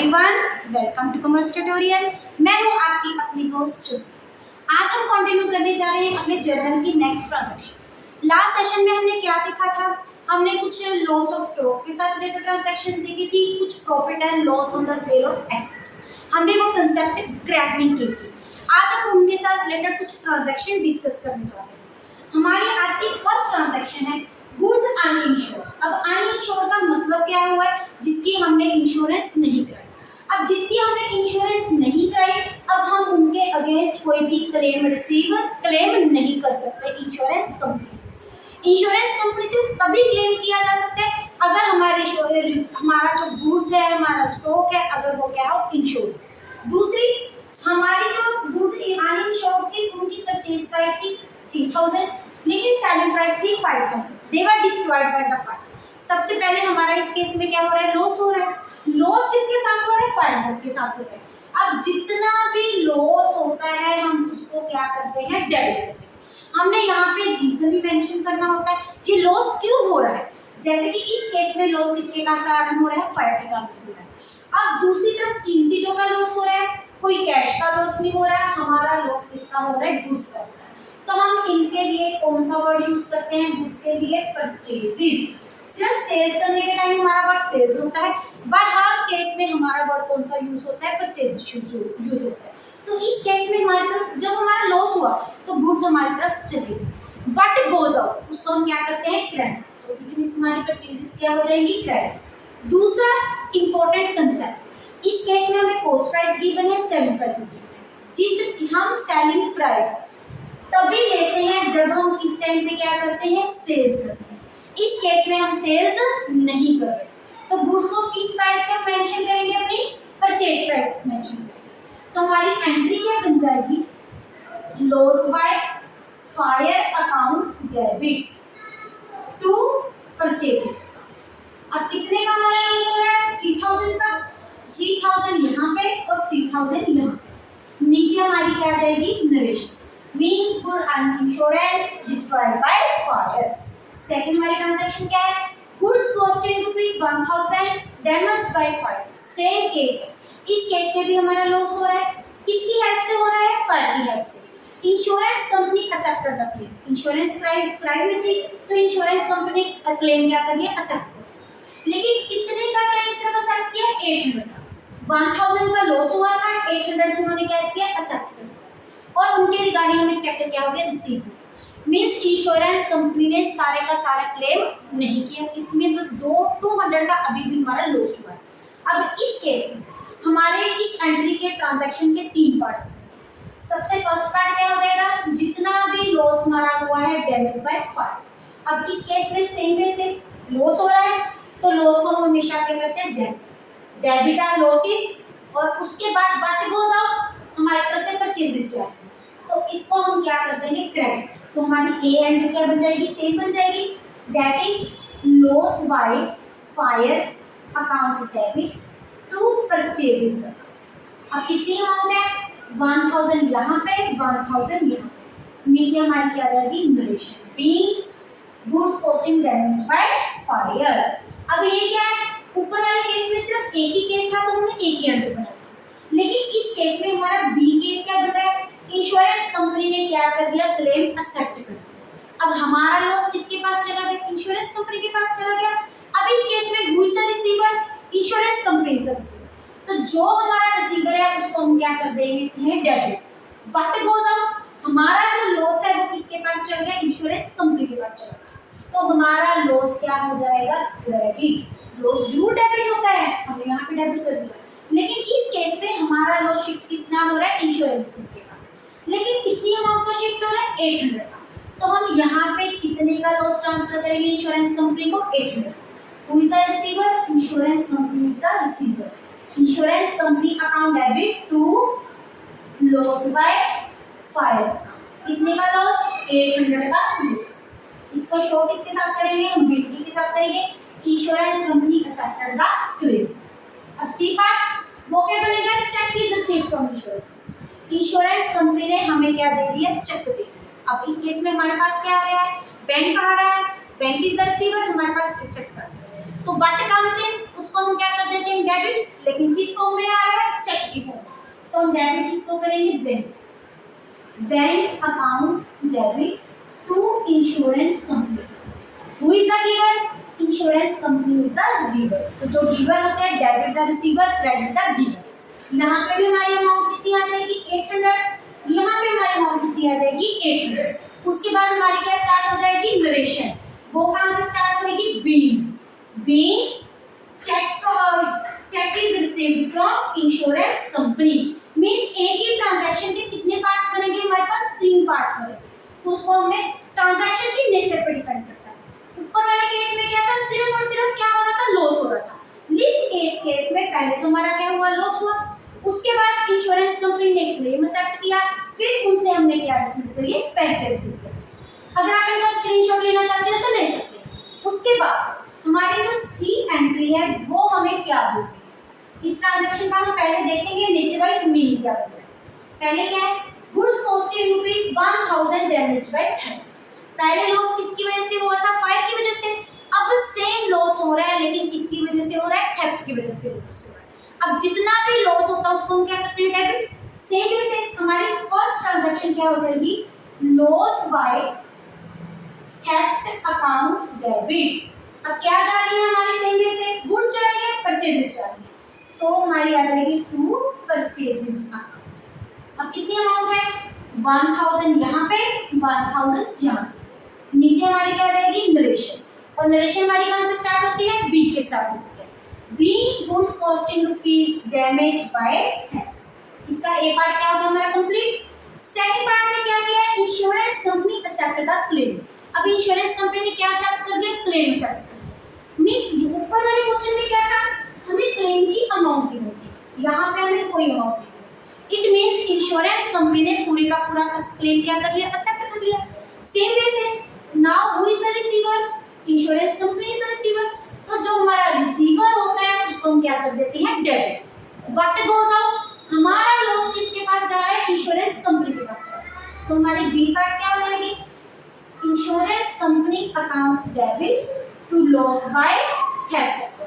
Everyone, welcome to commerce tutorial. मैं हूं आपकी अपनी होस्ट। आज हम कंटिन्यू करने जा रहे हैं अपने जर्नल की नेक्स्ट ट्रांजैक्शन। लास्ट सेशन में हमने क्या देखा था? हमने कुछ लॉस ऑफ स्टॉक के साथ रिलेटेड ट्रांजैक्शन देखी थी, कुछ profit and loss on the sale of assets. हमने वो कंसेप्ट क्रैकिंग की थी। आज हम उनके साथ रिलेटेड कुछ ट्रांजैक्शन डिस्कस करने जा रहे हैं। हमारी आज की फर्स्ट ट्रांजैक्शन है गुड्स अनइंश्योर्ड। अब अनइंश्योर्ड का मतलब क्या हुआ है? जिसकी हमने इंश्योरेंस नहीं कराई। अब जिसकी हमने इंश्योरेंस नहीं कराई, अब हम उनके अगेंस्ट कोई भी क्लेम नहीं कर सकते इंश्योरेंस कंपनी से। इंश्योरेंस कंपनी से तभी क्लेम किया जा सकता है अगर हमारा जो गुड्स है, हमारा स्टॉक है, अगर वो क्या हो, इंश्योर्ड। दूसरी, हमारी जो गुड्स अनइंश्योर्ड थी, उनकी परचेज प्राइस थी 3000, लेकिन सेलिंग प्राइस थी 5000। They were destroyed by the fire. सबसे पहले हमारा इस केस में क्या हो रहा है? लॉस हो रहा है। लॉस किसके साथ हो रहा है? फायर के साथ हो रहा है। अब जितना भी लॉस होता है, हम उसको क्या करते हैं? डेबिट करते हैं। हमने यहाँ पे रीजन भी मेंशन करना होता है कि लॉस क्यों हो रहा है। जैसे कि इस केस में लॉस किसके कारण हो रहा है? फायर के कारण हो रहा है। अब दूसरी तरफ किन चीजों का लॉस हो रहा है? कोई कैश का लॉस नहीं हो रहा है। हमारा लॉस किसका हो रहा है? गुड्स का। तो हम इनके लिए कौन सा वर्ड यूज करते हैं? गुड्स के लिए परचेजेस। सिर्फ सेल्स करने के टाइम हमारा वर्ड सेल्स होता है, बट हर केस में हमारा वर्ड कौन सा यूज होता है? परचेज यूज होता है। तो इस केस में हमारी तरफ जब हमारा लॉस हुआ तो गुड्स हमारी तरफ चली गई। व्हाट गोज आउट, उसको हम क्या करते हैं? क्रेडिट। तो हमारी परचेजेस क्या हो जाएंगी? क्रेडिट। दूसरा इंपॉर्टेंट कंसेप्ट, इस केस में हमें कॉस्ट प्राइस गिवन है, सेलिंग प्राइस गिवन है। जिस हम सेलिंग प्राइस तभी लेते हैं जब हम किस टाइम पे क्या करते हैं? सेल्स करते हैं। इस केस में हम सेल्स नहीं कर रहे, तो गुड्स को किस प्राइस पे मेंशन करेंगे? अपनी परचेज प्राइस मेंशन करेंगे। तो हमारी एंट्री क्या बन जाएगी? Loss by fire account debit to purchases. अब कितने का हमारा लॉस हो रहा है? 3000 का। 3000 यहाँ पे और 3000 यहाँ पे। नीचे हमारी क्या आ जाएगी? Narration means good uninsured and destroyed by fire. Second वाली ट्रांजैक्शन क्या है? Goods costing ₹1000 damaged by fire. Same case है। इस केस में भी हमारा लॉस हो रहा है। किसकी हेल्प से हो रहा है? फायर की हेल्प से। Insurance company accepted the claim. Insurance cry हुई थी, तो इंश्योरेंस कंपनी का क्लेम क्या कर लिया? एक्सेप्ट कर। लेकिन कितने का क्लेम सिर्फ एक्सेप्ट किया? 800 का। 1000 का लॉस हुआ था, 800 को उन्होंने क्या किया? एक्सेप्ट कर। और उनके रिगार्डिंग हमें चेक क्या हो गया? रिसीव। मींस इंश्योरेंस कंपनी ने सारे का सारा क्लेम नहीं किया। इसमें तो 200 का अभी भी हमारा लॉस हुआ है। अब इस केस में हमारे इस एंट्री के ट्रांजैक्शन के 3 पार्ट्स हैं। सबसे फर्स्ट पार्ट क्या हो जाएगा? जितना भी लॉस हमारा हुआ है डैमेज बाय फायर। अब इस केस में सेम वे से लॉस हो रहा है, तो लॉस को हम हमेशा क्या करते हैं? Debit all losses. और उसके बाद व्हाट गोज आउट? हमारी तरफ से परचेजेस जाए, तो इसको हम क्या कर देंगे? क्रेडिट। तो हमारी ए एंट्री क्या बन जाएगी? सेम बन जाएगी, that is loss by fire account debit to purchases. अब कितनी अमाउंट है? 1000 यहाँ पे, 1000 यहाँ पे। नीचे हमारी क्या जाएगी? Narration being goods costing damage by fire. अब ये क्या है? ऊपर वाले केस में सिर्फ एक ही केस था, तो हमने एक ही एंट्री बनाई। लेकिन इस केस में हमारा बी केस क्या बन रहा है? इंश्योरेंस कंपनी ने क्या कर दिया? क्लेम एक्सेप्ट कर दिया। अब हमारा लॉस किसके पास चला गया? इंश्योरेंस कंपनी के पास चला गया। अब इस केस में who is the receiver? Insurance company is the receiver. तो जो हमारा रिसीवर है उसको हम क्या कर देंगे? डेबिट। What goes out? हमारा जो लॉस है वो किसके पास चल गया? इंश्योरेंस कंपनी के पास चला गया। तो हमारा लॉस क्या हो जाएगा? क्रेडिट। लॉस जरूर डेबिट होता है, हमने यहाँ पे डेबिट कर दिया, लेकिन इस केस में हमारा लॉस शिफ्ट कितना हो रहा है? इंश्योरेंस कंपनी के पास। लेकिन कितनी अमाउंट का शिफ्ट हो रहा है? 800 का। तो हम यहाँ पे कितने का लॉस ट्रांसफर करेंगे इंश्योरेंस कंपनी को? 800। Who is the receiver? Insurance company is the receiver. Insurance company account debit to loss by fire. कितने का लॉस? 800 का लॉस। इसको शो किसके साथ करेंगे? हम बिल के साथ करेंगे। Insurance company accepted the claim. अब सी पार्ट वो क्या बनेगा? Cheque is received from insurance. Insurance company ने हमें क्या दे दिया? चेक दे दिया। अब इस केस में हमारे पास क्या आ रहा है? बैंक आ रहा है, बैंक इज द रिसीवर, हमारे पास चेक का। तो व्हाट कम्स इन, उसको हम क्या कर देते हैं? डेबिट। लेकिन किस फॉर्म में तो हम डेबिट किसको करेंगे, bank, bank account debit to insurance company. Who is the giver, insurance company is the giver. तो जो गिवर होते हैं debit the receiver, credit the giver. यहाँ पे भी हमारी अमाउंट कितनी आ जाएगी 800, यहाँ पे हमारी अमाउंट कितनी आ जाएगी 800। उसके बाद हमारी क्या स्टार्ट हो जाएगी, नरेशन। वो कहाँ से स्टार्ट होगी, being cheque is received from insurance company. Means एक ही ट्रांजैक्शन के कितने पार्ट्स बनेंगे, हमारे पास 3 पार्ट्स बनेंगे। तो उसको हमने ट्रांजैक्शन की नेचर पर डिपेंड करता है। ऊपर वाले केस में क्या था, सिर्फ और सिर्फ क्या हो रहा था, लॉस हो रहा था। इस केस में पहले तो हमारा क्या हुआ, लॉस हुआ। उसके बाद इंश्योरेंस कंपनी ने क्लेम एक्सेप्ट किया, फिर उनसे हमने क्या रिसीव करिए, पैसे रिसीव किए। अगर आप इनका स्क्रीनशॉट लेना चाहते हो तो ले सकते हैं। उसके बाद हमारी जो सी एंट्री है वो हमें क्या बोलती है, इस ट्रांजैक्शन का हम पहले देखेंगे नेचर वाइज मीनिंग क्या बोलते हैं। पहले क्या है, goods costing rupees 1000 damaged by theft. पहले लॉस किसकी वजह से हुआ था, फायर की वजह से। अब सेम लॉस हो रहा है लेकिन किसकी वजह से हो रहा है, थेफ्ट की वजह से लॉस हो रहा है। अब जितना भी लॉस होता है उसको हम क्या करते हैं, डेबिट। सेम वे से हमारी फर्स्ट ट्रांजैक्शन क्या हो जाएगी, loss by theft account debit. अब क्या जा रही है हमारी, सेम वे से गुड्स जा रही है, परचेजेस जा रही है, तो हमारी आ जाएगी टू परचेजेस अकाउंट। अब कितनी अमाउंट है, 1000 यहाँ पे, 1000 यहाँ पे। नीचे हमारी क्या आ जाएगी, नरेशन। और नरेशन हमारी कहाँ से स्टार्ट होती है, बी के स्टार्ट होती है। B goods costing rupees damaged by theft. इसका ए पार्ट क्या होगा हमारा कंप्लीट। सेकंड पार्ट में क्या किया है, insurance company accept the claim. अब इंश्योरेंस कंपनी ने क्या एक्सेप्ट कर लिया, क्लेम एक्सेप्ट। मींस ऊपर वाले क्वेश्चन में क्या था, हमें क्लेम की अमाउंट दी होती, यहाँ पे हमें कोई अमाउंट नहीं। इट मींस इंश्योरेंस कंपनी ने पूरे का पूरा क्लेम क्या कर लिया, एक्सेप्ट कर लिया। सेम वे से now who is the receiver, insurance company is the receiver. तो जो हमारा रिसीवर होता है उसको हम क्या कर देते हैं, डेबिट। व्हाट गोज आउट, हमारा लॉस किसके पास जा रहा है, इंश्योरेंस कंपनी के पास जा रहा है। तो हमारी बी पार्ट क्या हो जाएगी, insurance company account debit to loss by theft.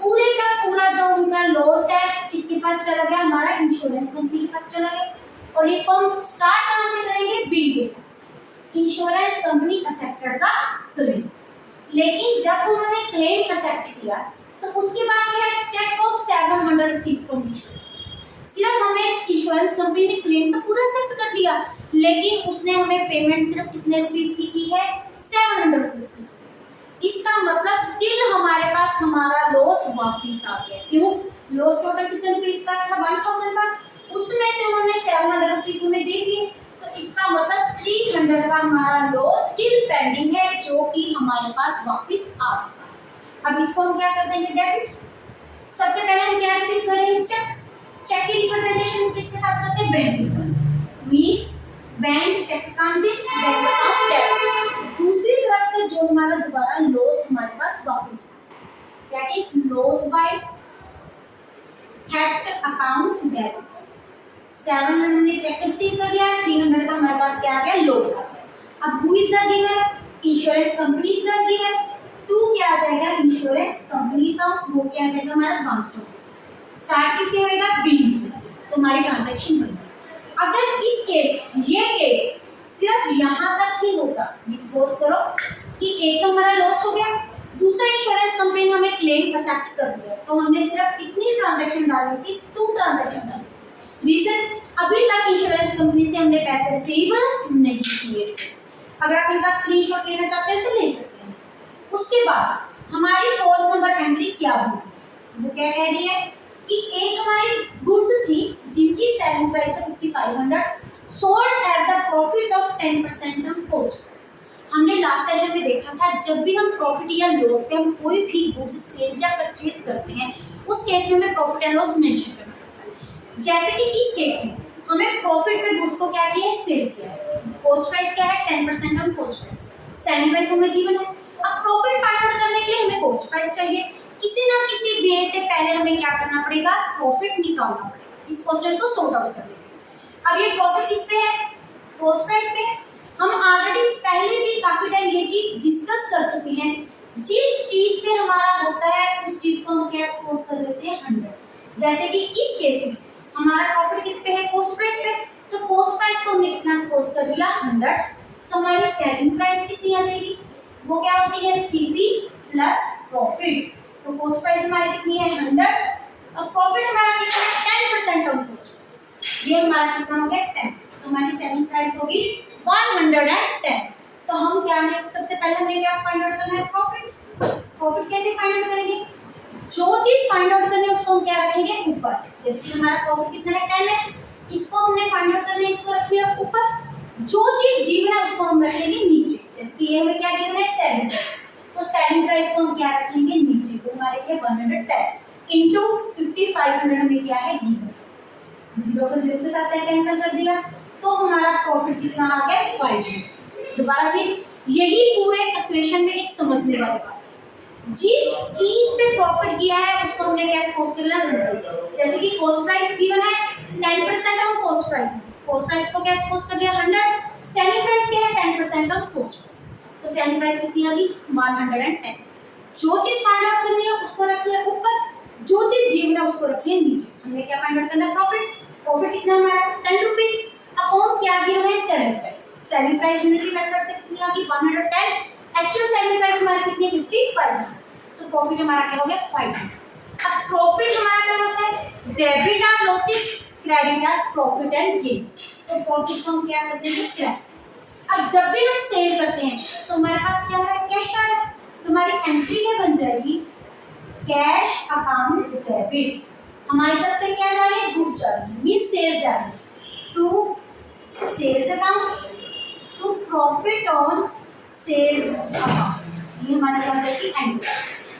पूरे का पूरा जो उनका लॉस है इसके पास चला गया, हमारा इंश्योरेंस कंपनी के पास चला गया। और इसको हम स्टार्ट कहां से करेंगे, बी के साथ। Insurance company accepted the claim. लेकिन जब उन्होंने क्लेम एक्सेप्ट किया तो उसके बाद क्या है, cheque of 700 receive from insurance. सिर्फ हमें इंश्योरेंस कंपनी ने क्लेम तो पूरा एक्सेप्ट कर लिया, लेकिन उसने हमें पेमेंट सिर्फ कितने रुपीस की है, 700 रुपीस की। इसका मतलब स्टिल हमारे पास हमारा लॉस वापस आ गया। क्यों, लॉस टोटल कितने रुपीस का था, 1000 का, उसमें से उन्होंने 700 रुपीस हमें दे दिए। तो इसका मतलब 300 का हमारा लॉस स्टिल पेंडिंग है, जो कि हमारे पास वापस आ चुका है। अब इसको हम क्या कर देंगे, डेबिट। सबसे पहले हम क्या रिसीव करेंगे, चेक। चेक की रिप्रेजेंटेशन किसके साथ करते हैं, बैंक के साथ। Means bank cheque comes in, bank account debit. दूसरी तरफ से जो हमारा दोबारा लॉस हमारे पास वापस है, that is loss by theft account debit. 700 ने चेक रिसीव कर लिया, 300 का हमारे पास क्या आ गया, लॉस आ गया। अब who is the giver, insurance company is the giver. To क्या आ जाएगा, इंश्योरेंस कंपनी का, वो क्या आ जाएगा हमारा 1000। स्टार्ट किससे होएगा, बी से। तो हमारी ट्रांजैक्शन बन गई। अगर इस केस, ये केस सिर्फ यहाँ तक ही होता, सपोज करो कि एक तो हमारा लॉस हो गया, दूसरा इंश्योरेंस कंपनी ने हमें क्लेम एक्सेप्ट कर दिया, तो हमने सिर्फ कितनी ट्रांजैक्शन डाली थी, 2 ट्रांजैक्शन डाली थी। रीजन, अभी तक इंश्योरेंस कंपनी से हमने पैसे रिसीव नहीं किए थे। अगर आप इनका स्क्रीनशॉट लेना चाहते हैं तो ले सकते हैं। उसके बाद हमारी 4th नंबर एंट्री क्या होगी, वो क्या कह रही है कि एक हमारी गुड्स थी जिनकी सेलिंग प्राइस था 5500, sold at the profit of 10% on cost price. हमने लास्ट सेशन में देखा था, जब भी हम प्रॉफिट या लॉस पे हम कोई भी गुड्स सेल या परचेज करते हैं, उस केस में हमें प्रॉफिट एंड लॉस मेंशन करना पड़ता है। जैसे कि इस केस में हमें प्रॉफिट पे गुड्स को क्या किया है, सेल किया है। कॉस्ट प्राइस क्या है, 10% on cost price. Selling price हमें गिवन है। अब प्रॉफिट फाइंड आउट करने के लिए हमें कॉस्ट प्राइस चाहिए। किसी ना किसी वे से पहले हमें क्या करना पड़ेगा, प्रॉफिट निकालना पड़ेगा इस क्वेश्चन को सॉर्ट आउट करने के लिए। अब ये प्रॉफिट किस पे है, कॉस्ट प्राइस पे है। हम ऑलरेडी पहले भी काफी टाइम ये चीज डिस्कस कर चुके हैं। जिस चीज पे हमारा होता है उस चीज को हम क्या सपोज कर लेते हैं 100। जैसे कि इस केस में हमारा प्रॉफिट किस पे है, कॉस्ट प्राइस पे। तो कॉस्ट प्राइस को हमने कितना सपोज कर लिया 100, तो हमारी सेलिंग प्राइस कितनी आ जाएगी, वो क्या होती है सीपी प्लस प्रॉफिट। तो कॉस्ट प्राइस हमारी कितनी है 100 और प्रॉफिट हमारा कितना है 10% ऑन कॉस्ट प्राइस, ये हमारा कितना हो गया 10। तो हमारी सेलिंग प्राइस होगी 110। तो हम क्या है सबसे पहले हमें क्या फाइंड आउट करना है, प्रॉफिट। प्रॉफिट कैसे फाइंड आउट करेंगे, जो चीज फाइंड आउट करनी है उसको हम क्या रखेंगे ऊपर। जैसे कि हमारा प्रॉफिट कितना है 10 है, इसको हमने फाइंड आउट करना है, इसको रखिए ऊपर। जो चीज गिवन है उसको हम रखेंगे नीचे। जैसे कि ये हमें क्या गिवन है सेलिंग प्राइस, तो सेलिंग प्राइस को हम क्या रखेंगे नीचे। तो हमारे क्या 110 इनटू 5500 हमें क्या है गिवन, जीरो को जीरो के साथ कैंसिल कर दिया, तो हमारा प्रॉफिट कितना आ गया 500। दोबारा फिर यही पूरे इक्वेशन में एक समझने वाली बात, जिस चीज पे प्रॉफिट किया है उसको हमने क्या सपोज करना है। जैसे कि कॉस्ट प्राइस गिवन है 10% on cost price, cost price को क्या सपोज कर लिया 100, सेलिंग प्राइस क्या है 10% ऑन कॉस्ट प्राइस, तो सेलिंग प्राइस कितनी आ गई 110। जो चीज फाइंड आउट करनी है उसको रखिए ऊपर, जो चीज गिवन है उसको रखिए नीचे। हमने क्या फाइंड आउट करना है प्रॉफिट, प्रॉफिट कितना हमारा 10 रुपीस अपॉन क्या गिवन है selling price. Selling price unitary method से कितनी आ गई 110, एक्चुअल सेलिंग प्राइस हमारी कितनी है 55, तो प्रॉफिट हमारा क्या हो गया 500। अब प्रॉफिट हमारा क्या होता है, debit all losses, credit all profit and gains. तो प्रॉफिट को हम क्या कर देंगे क्रेडिट। अब जब भी हम सेल करते हैं तो हमारे पास क्या है कैश आ रहा है, तो हमारी एंट्री क्या बन जाएगी कैश अकाउंट डेबिट। हमारी तरफ से क्या जा रही है गुड्स जा रही है, मीन सेल्स जा रही है, to sales account to profit on sales account. ये हमारी क्या जाएगी एंट्री।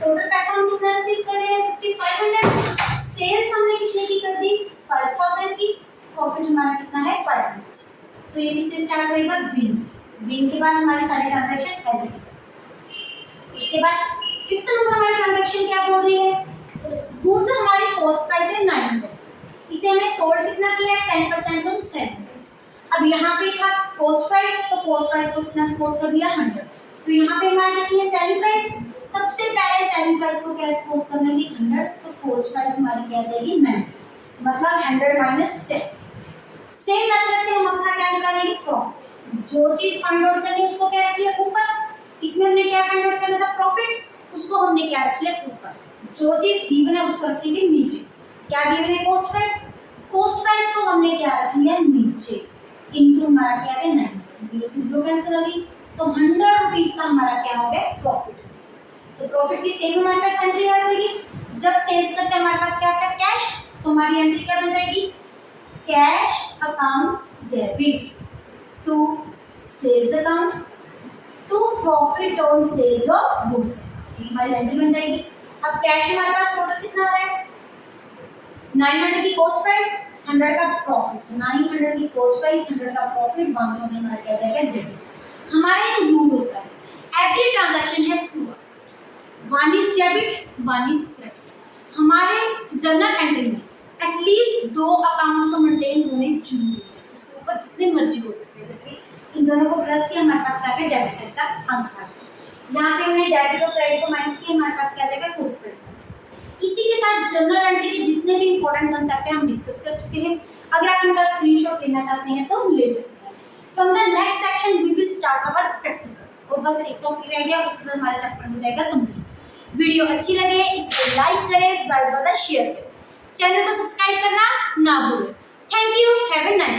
टोटल पैसा हम कितना रिसीव कर रहे हैं 5500, सेल्स हमने कितने की कर दी 5000 की, प्रॉफिट हमारा कितना है 500। तो ये किससे स्टार्ट होएगा बिन से, बिन के बाद हमारे सारे ट्रांजैक्शन ऐसे कैसे। इसके बाद फिफ्थ नंबर हमारा ट्रांजैक्शन क्या बोल रही है, गुड्स हमारी कॉस्ट प्राइस है 900, इसे हमने सोल्ड कितना किया 10% ऑन सेलिंग प्राइस। अब यहाँ पे था कॉस्ट प्राइस, तो कॉस्ट प्राइस को कितना सपोज कर दिया 100, तो यहाँ पे हमारी कितनी है सेलिंग प्राइस। सबसे पहले सेलिंग प्राइस को क्या सपोज कर लेंगे 100, तो कॉस्ट प्राइस हमारी क्या जाएगी 90, मतलब 100 माइनस 10। सेम मेथड से हम अपना क्या निकालेंगे प्रॉफिट। जो चीज फाइंड आउट करनी है उसको क्या रख लिया ऊपर, इसमें हमने क्या फाइंड आउट करना था प्रॉफिट, उसको हमने क्या रख लिया ऊपर। जो चीज गिवन है उसको रखेंगे नीचे। क्या गिवन है कॉस्ट प्राइस, कॉस्ट प्राइस को हमने क्या रख लिया नीचे, इनटू हमारा क्या है 90, जीरो से जीरो कैंसिल हो गई, तो 100 रुपीस का हमारा क्या हो गया प्रॉफिट। तो प्रॉफिट की सेम हमारे पास एंट्री आ जाएगी। जब सेल्स करते हैं हमारे पास क्या होता है कैश, तो हमारी एंट्री क्या बन जाएगी cash account debit to sales account to profit on sales of goods, ये हमारी एंट्री बन जाएगी। अब कैश हमारे पास टोटल कितना आ रहा है 900 की कॉस्ट प्राइस 100 का प्रॉफिट, 900 की कॉस्ट प्राइस 100 का प्रॉफिट 1000 हमारा क्या जाएगा डेबिट। हमारा एक रूल होता है every transaction has two words, one is debit one is credit. हमारे जर्नल एंट्री में एटलीस्ट 2 अकाउंट्स तो मेंटेन होने जरूरी है, उसके ऊपर जितने मर्जी हो सकते हैं। जैसे इन दोनों को प्लस किया हमारे पास क्या है डेबिट साइड का आंसर, यहाँ पे हमने डेबिट और क्रेडिट को माइनस किया हमारे पास क्या जाएगा कॉस्ट प्राइस। इसी के साथ जर्नल एंट्री के जितने भी इंपॉर्टेंट कंसेप्ट हैं हम डिस्कस कर चुके हैं। अगर आप इनका स्क्रीनशॉट लेना चाहते हैं तो ले सकते हैं। From the next section we will start our practicals, और बस एक टॉपिक रह गया, उसके बाद हमारा चैप्टर हो जाएगा कंप्लीट। वीडियो अच्छी लगे इसको लाइक करें, ज़्यादा से ज़्यादा शेयर करें, चैनल को सब्सक्राइब करना ना भूलें। Thank you, have a nice